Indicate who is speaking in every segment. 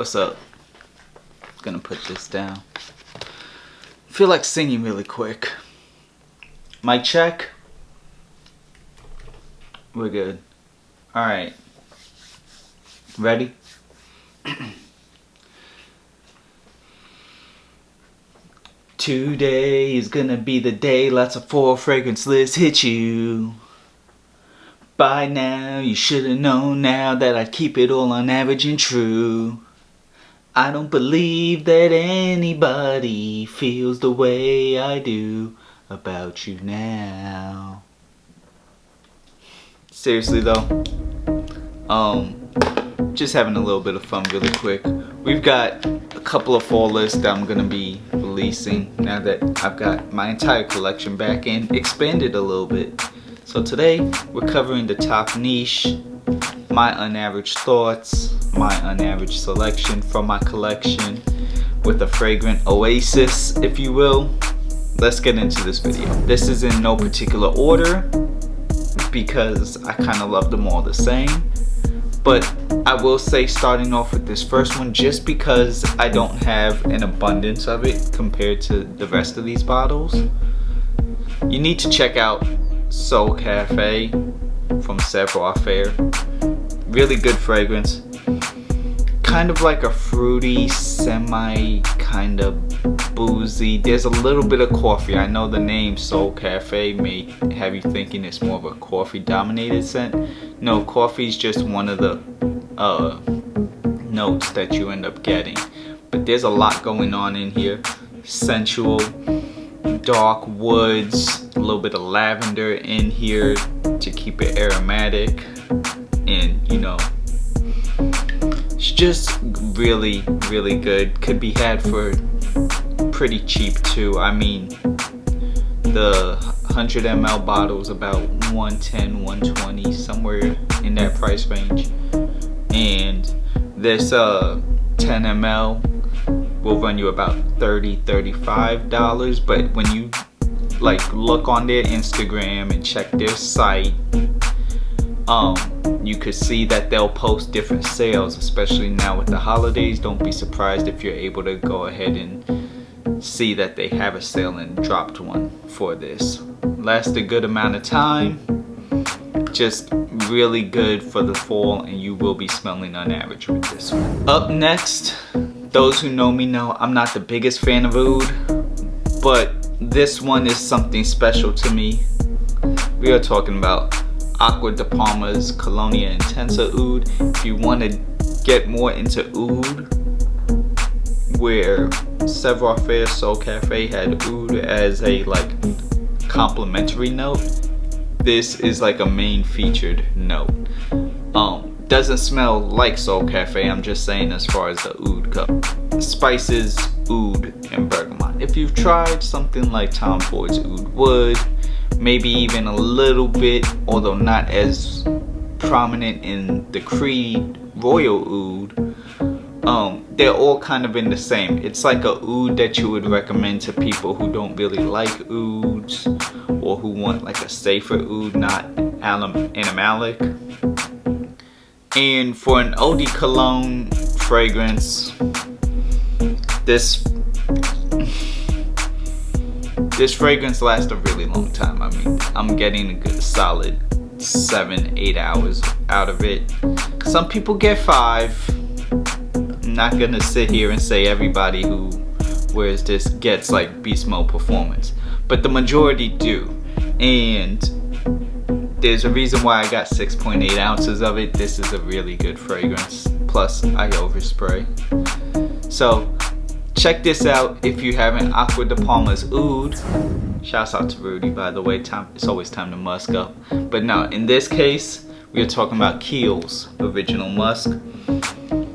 Speaker 1: What's up? Gonna put this down. Feel like singing really quick. Mic check. We're good. Alright. Ready? Today is gonna be the day lots of 4 fragrance lists hit you. By now you should've known now that I keep it all on average and true. I don't believe that anybody feels the way I do about you now. Seriously though, just having a little bit of fun really quick. We've got a couple of fall lists that I'm gonna be releasing now that I've got my entire collection back and expanded a little bit. So today we're covering the top niche, my unaverage thoughts, my unaverage selection from my collection with a fragrant Oasis, if you will. Let's get into this video. This is in no particular order because I kind of love them all the same. But I will say, starting off with this first one, just because I don't have an abundance of it compared to the rest of these bottles, you need to check out Soul Cafe from Savoir Faire. Really good fragrance. Kind of like a fruity, semi kind of boozy. There's a little bit of coffee. I know the name Soul Cafe may have you thinking it's more of a coffee dominated scent. No, coffee is just one of the notes that you end up getting. But there's a lot going on in here. Sensual, dark woods, a little bit of lavender in here to keep it aromatic. And you know, it's just really, really good. Could be had for pretty cheap too. I mean, the 100 ml bottle is about $110, $120, somewhere in that price range. And this 10 ml will run you about $30, $35. But when you like look on their Instagram and check their site, you could see that they'll post different sales, especially now with the holidays. Don't be surprised if you're able to go ahead and see that they have a sale and dropped one for this. Lasts a good amount of time. Just really good for the fall, and you will be smelling on average with this one. Up next, those who know me know I'm not the biggest fan of oud, but this one is something special to me. We are talking about Aqua de Palma's Colonia Intensa Oud. If you want to get more into oud, where Savoir Faire Soul Cafe had oud as a like complimentary note, this is like a main featured note. Doesn't smell like Soul Cafe, I'm just saying as far as the oud goes. Spices, oud, and bergamot. If you've tried something like Tom Ford's Oud Wood, maybe even a little bit, although not as prominent in the Creed Royal Oud, they're all kind of in the same. It's like a oud that you would recommend to people who don't really like ouds, or who want like a safer oud, not animalic. And for an eau de cologne fragrance, this fragrance lasts a really long time. I mean, I'm getting a good solid 7-8 hours out of it. Some people get 5. I'm not gonna sit here and say everybody who wears this gets like beast mode performance, but the majority do. And there's a reason why I got 6.8 ounces of it. This is a really good fragrance. Plus, I overspray. So check this out if you haven't. Aqua de Palma's Oud. Shouts out to Rudy, by the way. It's always time to musk up. But now, in this case, we are talking about Kiehl's Original Musk.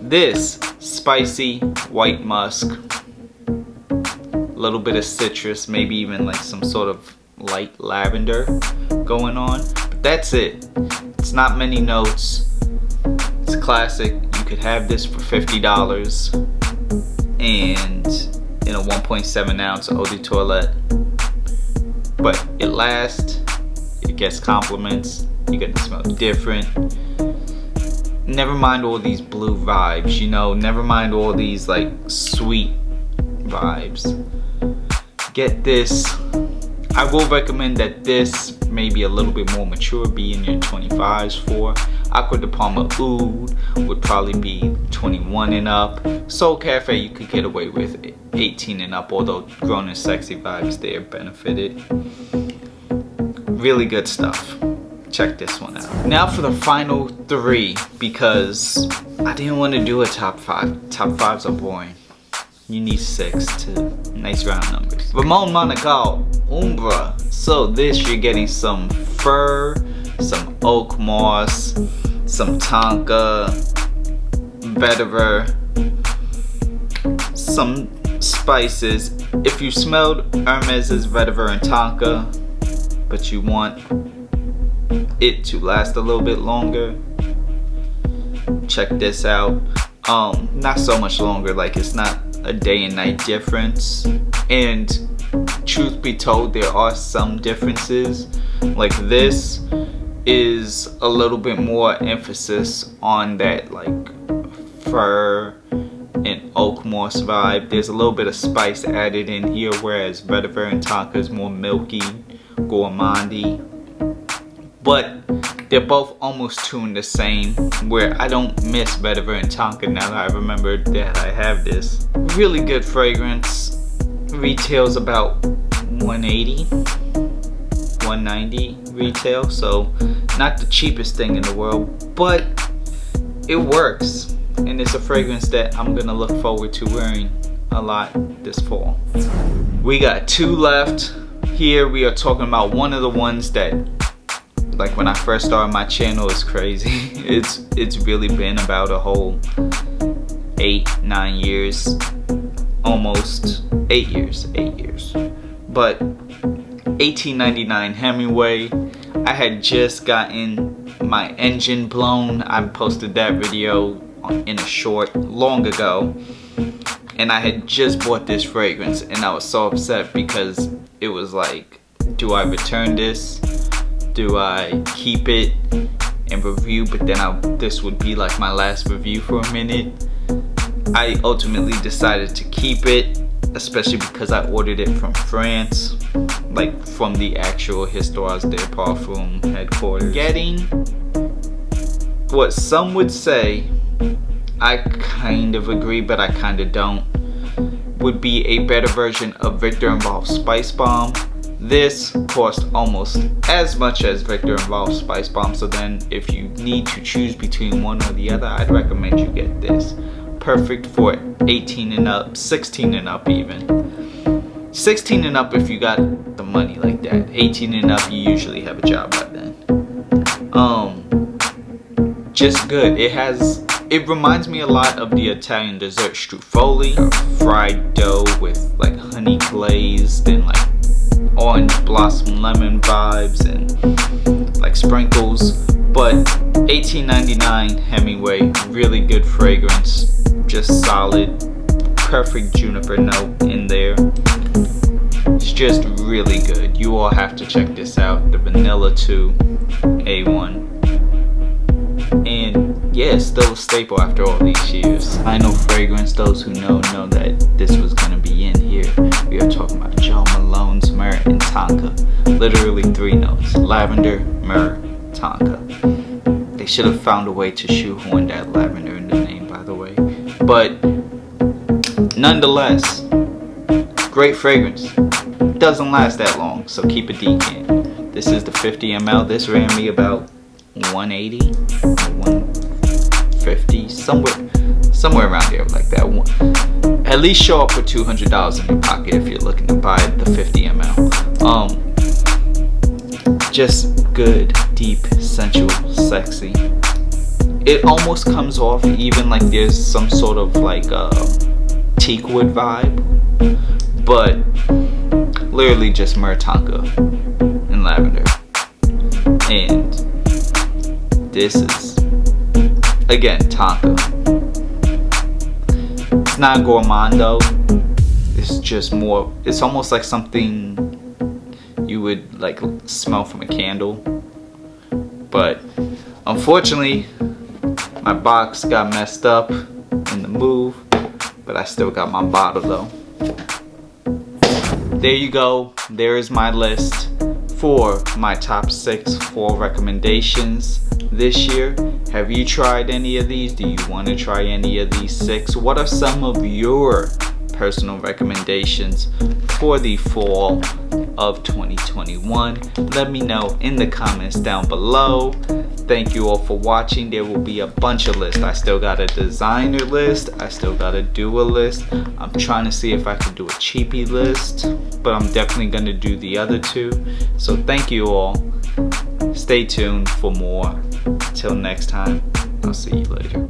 Speaker 1: This spicy white musk, a little bit of citrus, maybe even like some sort of light lavender going on. But that's it. It's not many notes. It's classic. You could have this for $50 and in a 1.7 ounce eau de toilette. But it lasts. It gets compliments. You're gonna smell different. never mind all these blue vibes, you know, never mind all these like sweet vibes. Get this. I will recommend that this may be a little bit more mature, be in your 25s for. Aqua de Palma Oud would probably be 21 and up. Soul Cafe you could get away with 18 and up, although Grown and Sexy vibes there benefited. Really good stuff. Check this one out. Now for the final 3, because I didn't want to do a top 5. Top 5s are boring. You need 6 to nice round numbers. Ramon Monacal, Umbra. So this you're getting some fir, some oak moss, some tonka, vetiver, some spices. If you smelled Hermes's vetiver and tonka, but you want it to last a little bit longer, check this out. Not so much longer, like it's not a day and night difference, and truth be told there are some differences. Like this is a little bit more emphasis on that like fir and oak moss vibe. There's a little bit of spice added in here, whereas vetiver and tonka is more milky, gourmandy. But they're both almost tuned the same, where I don't miss vetiver and tonka now that I remember that I have this. Really good fragrance. Retails about 180, 190 retail, so not the cheapest thing in the world, but it works, and it's a fragrance that I'm gonna look forward to wearing a lot this fall. We got 2 left. Here we are talking about one of the ones that, like when I first started my channel, is crazy. It's really been about a whole 8-9 years, almost 8 years. But 1899 Hemingway, I had just gotten my engine blown. I posted that video in a short long ago, and I had just bought this fragrance, and I was so upset because it was like, do I return this? Do I keep it and review? But then this would be like my last review for a minute. I ultimately decided to keep it, especially because I ordered it from France, like from the actual Histoires des Parfums headquarters. Getting what some would say, I kind of agree but I kind of don't, would be a better version of Victor and Rolf Spice Bomb. This cost almost as much as Victor and Rolf Spice Bomb, so then if you need to choose between one or the other, I'd recommend you get this. Perfect for 18 and up, 16 and up even. 16 and up if you got the money like that. 18 and up, you usually have a job by then. Just good. It reminds me a lot of the Italian dessert Strufoli, fried dough with like honey glazed and like orange blossom lemon vibes and like sprinkles. But 1899 Hemingway, really good fragrance, just solid, perfect juniper note in there. It's just really good. You all have to check this out. The Vanilla 2 A1. And yeah, it's still a staple after all these years. Final fragrance, those who know that this was gonna be in here. We are talking about Joe Malone's Myrrh and Tonka. Literally 3 notes: lavender, myrrh, tonka. They should have found a way to shoehorn that lavender in the name, by the way. But nonetheless, great fragrance. Doesn't last that long, so keep a decant. This is the 50 ml. This ran me about 180, 150, somewhere around there like that. At least show up with $200 in your pocket if you're looking to buy the 50 ml. Just good, deep, sensual, sexy. It almost comes off even like there's some sort of like teak wood vibe, but literally just myrrh, tonka, and lavender. And this is, again, tonka. It's not gourmando. It's just more, it's almost like something you would like smell from a candle. But unfortunately, My box got messed up in the move, but I still got my bottle though. There you go. There is my list for my top 6 fall recommendations this year. Have you tried any of these? Do you want to try any of these 6? What are some of your personal recommendations for the fall of 2021? Let me know in the comments down below. Thank you all for watching. There will be a bunch of lists. I still got a designer list. I still got a duo list. I'm trying to see if I can do a cheapie list, but I'm definitely going to do the other 2. So thank you all. Stay tuned for more. Till next time, I'll see you later.